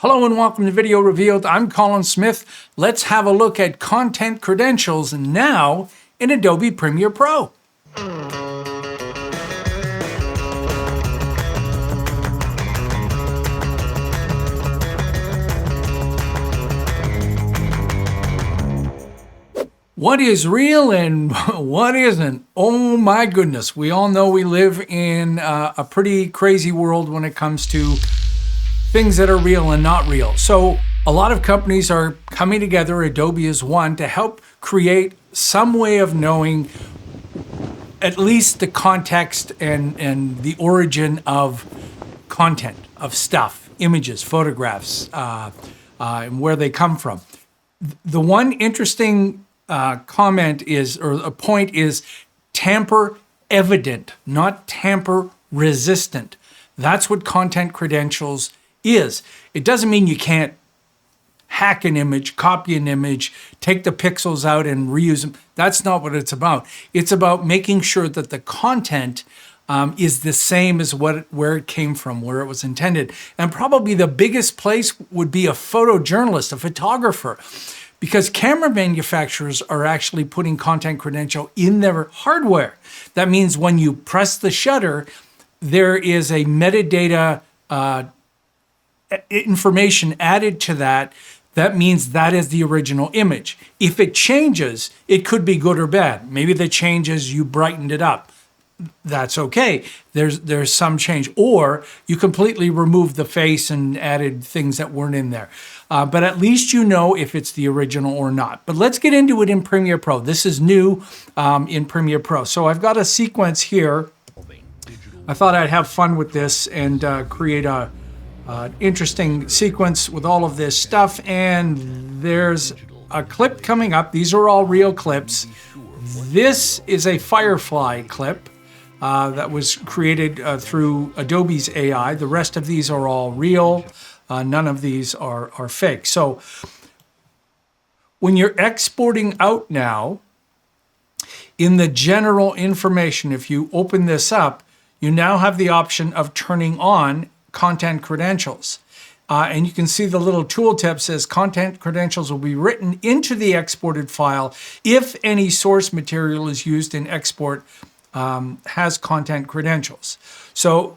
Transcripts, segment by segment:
Hello and welcome to Video Revealed. I'm Colin Smith. Let's have a look at content credentials now in Adobe Premiere Pro. What is real and what isn't? Oh my goodness. We all know we live in a pretty crazy world when it comes to things that are real and not real. So a lot of companies are coming together, Adobe is one, to help create some way of knowing at least the context and the origin of content, of stuff, images, photographs, and where they come from. The one interesting comment is, or a point is, tamper evident, not tamper resistant. That's what content credentials is. It doesn't mean you can't hack an image, copy an image, take the pixels out and reuse them. That's not what it's about. It's about making sure that the content is the same as where it came from, where it was intended. And probably the biggest place would be a photojournalist, a photographer, because camera manufacturers are actually putting content credential in their hardware. That means when you press the shutter, there is a metadata information added to that. That means that is the original image. If it changes, it could be good or bad. Maybe the change is you brightened it up. That's okay. There's some change. Or you completely removed the face and added things that weren't in there. But at least you know if it's the original or not. But let's get into it in Premiere Pro. This is new in Premiere Pro. So I've got a sequence here. I thought I'd have fun with this and create a interesting sequence with all of this stuff, and there's a clip coming up. These are all real clips. This is a Firefly clip that was created through Adobe's AI. The rest of these are all real. None of these are fake. So when you're exporting out now, in the general information, if you open this up, you now have the option of turning on content credentials. And you can see the little tooltip says content credentials will be written into the exported file if any source material is used in export has content credentials. So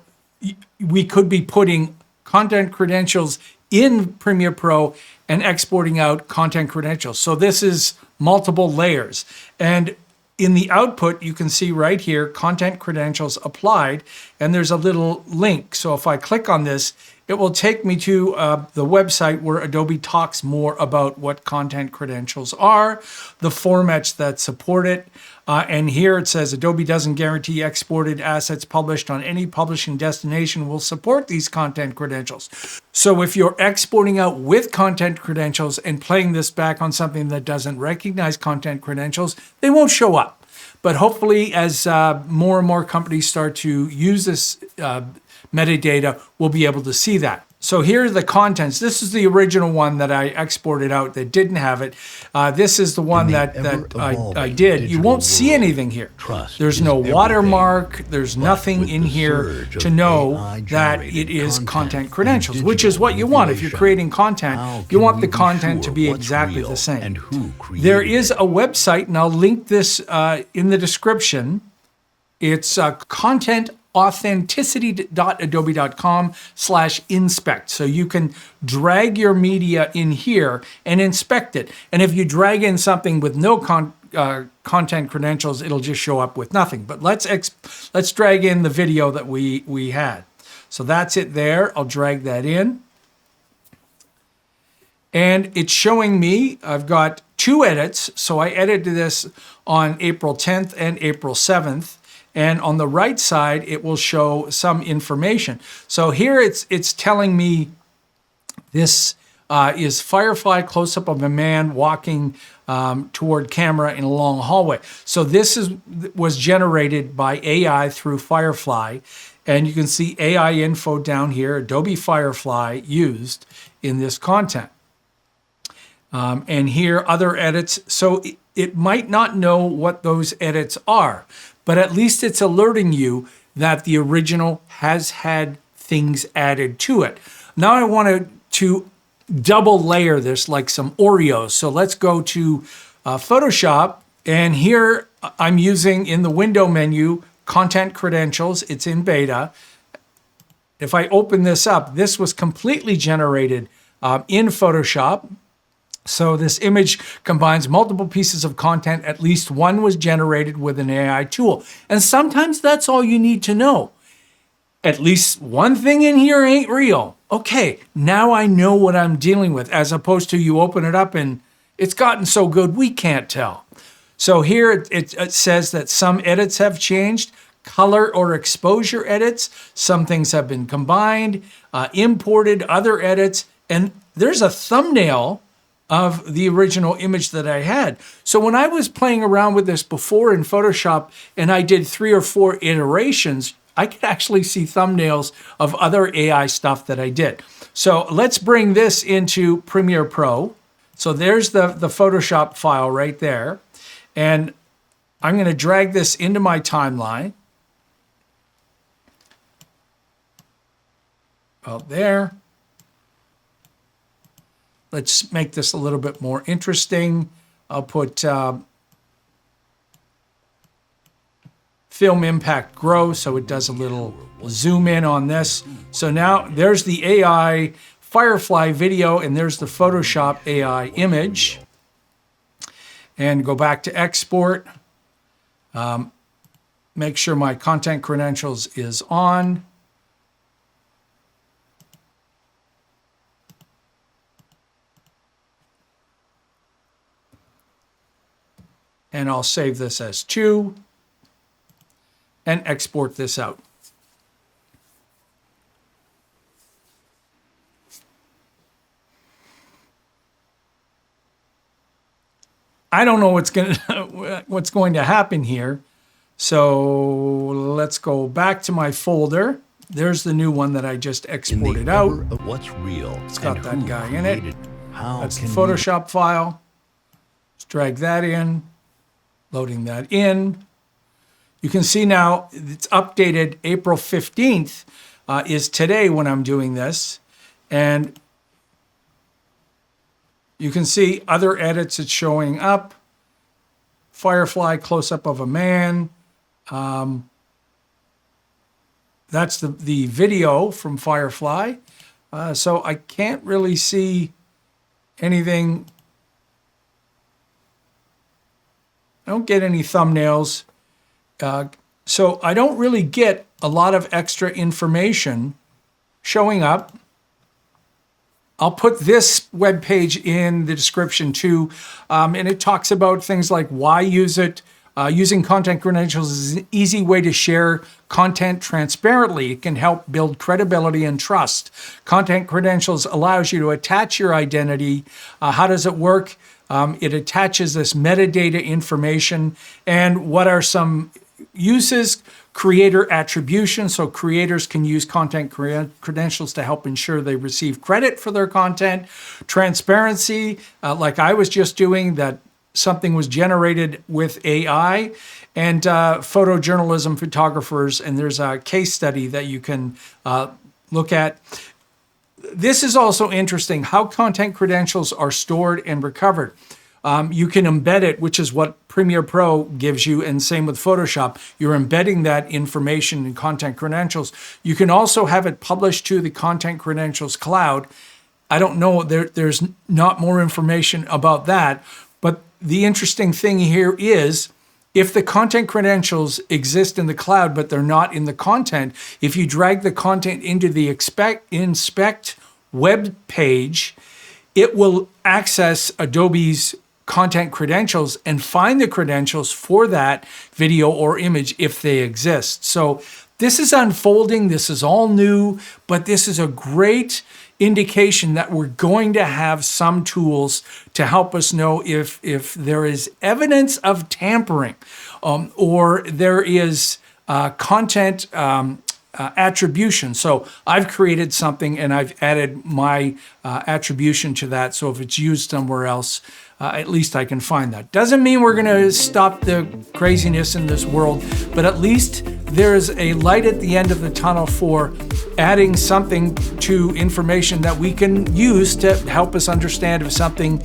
we could be putting content credentials in Premiere Pro and exporting out content credentials. So this is multiple layers. And in the output, you can see right here, content credentials applied, and there's a little link. So if I click on this, it will take me to the website where Adobe talks more about what content credentials are, the formats that support it. And here it says Adobe doesn't guarantee exported assets published on any publishing destination will support these content credentials. So if you're exporting out with content credentials and playing this back on something that doesn't recognize content credentials, they won't show up. But hopefully, as more and more companies start to use this metadata, we'll be able to see that. So here are the contents. This is the original one that I exported out that didn't have it. This is the one that I did. You won't see anything here. There's no watermark. There's nothing in here to know that it is content credentials, which is what you want. If you're creating content, you want the content to be exactly the same. There is a website, and I'll link this in the description. It's content.authenticity.adobe.com/inspect. So you can drag your media in here and inspect it. And if you drag in something with no content credentials, it'll just show up with nothing. But let's drag in the video that we had. So that's it there. I'll drag that in. And it's showing me, I've got two edits. So I edited this on April 10th and April 7th. And on the right side, it will show some information. So here it's telling me this is Firefly close-up of a man walking toward camera in a long hallway. So this was generated by AI through Firefly. And you can see AI info down here, Adobe Firefly used in this content. And here, other edits. So it might not know what those edits are, but at least it's alerting you that the original has had things added to it. Now I wanted to double layer this like some Oreos. So let's go to Photoshop, and here I'm using in the window menu, content credentials. It's in beta. If I open this up, this was completely generated in Photoshop. So this image combines multiple pieces of content. At least one was generated with an AI tool. And sometimes that's all you need to know. At least one thing in here ain't real. Okay, now I know what I'm dealing with, as opposed to you open it up and it's gotten so good we can't tell. So here it says that some edits have changed, color or exposure edits. Some things have been combined, imported, other edits, and there's a thumbnail of the original image that I had. So when I was playing around with this before in Photoshop and I did 3 or 4 iterations, I could actually see thumbnails of other AI stuff that I did. So let's bring this into Premiere Pro. So there's the Photoshop file right there. And I'm going to drag this into my timeline. About there. Let's make this a little bit more interesting. I'll put film impact grow so it does a little zoom in on this. So now there's the AI Firefly video and there's the Photoshop AI image. And go back to export. Make sure my content credentials is on. And I'll save this as 2 and export this out. I don't know what's going to happen here. So let's go back to my folder. There's the new one that I just exported out. What's real? It's got that guy in it. That's the can Photoshop file. Let's drag that in. Loading that in. You can see now it's updated April 15th is today when I'm doing this. And you can see other edits it's showing up. Firefly close-up of a man. That's the video from Firefly. So I can't really see anything. I don't get any thumbnails. So I don't really get a lot of extra information showing up. I'll put this web page in the description too, and it talks about things like why use it. Using content credentials is an easy way to share content transparently. It can help build credibility and trust. Content credentials allows you to attach your identity. How does it work? It attaches this metadata information. And what are some uses? Creator attribution, so creators can use content credentials to help ensure they receive credit for their content. Transparency, like I was just doing, that something was generated with AI. And photojournalism photographers, and there's a case study that you can look at. This is also interesting, how content credentials are stored and recovered. You can embed it, which is what Premiere Pro gives you, and same with Photoshop. You're embedding that information in content credentials. You can also have it published to the content credentials cloud. I don't know, there's not more information about that, but the interesting thing here is, if the content credentials exist in the cloud, but they're not in the content, if you drag the content into the inspect web page, it will access Adobe's content credentials and find the credentials for that video or image if they exist. So this is unfolding, this is all new, but this is a great indication that we're going to have some tools to help us know if there is evidence of tampering or there is content attribution. So I've created something and I've added my attribution to that. So if it's used somewhere else, at least I can find that. Doesn't mean we're going to stop the craziness in this world, but at least there's a light at the end of the tunnel for adding something to information that we can use to help us understand if something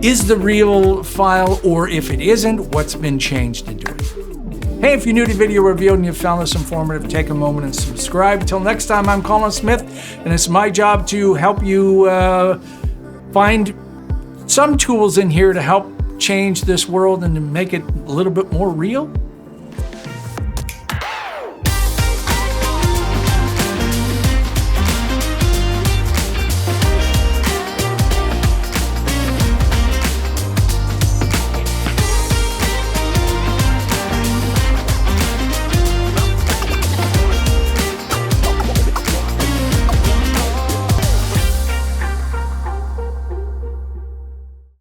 is the real file, or if it isn't, what's been changed into it. Hey, if you're new to Video Revealed and you found this informative, take a moment and subscribe. Until next time, I'm Colin Smith, and it's my job to help you find some tools in here to help change this world and to make it a little bit more real.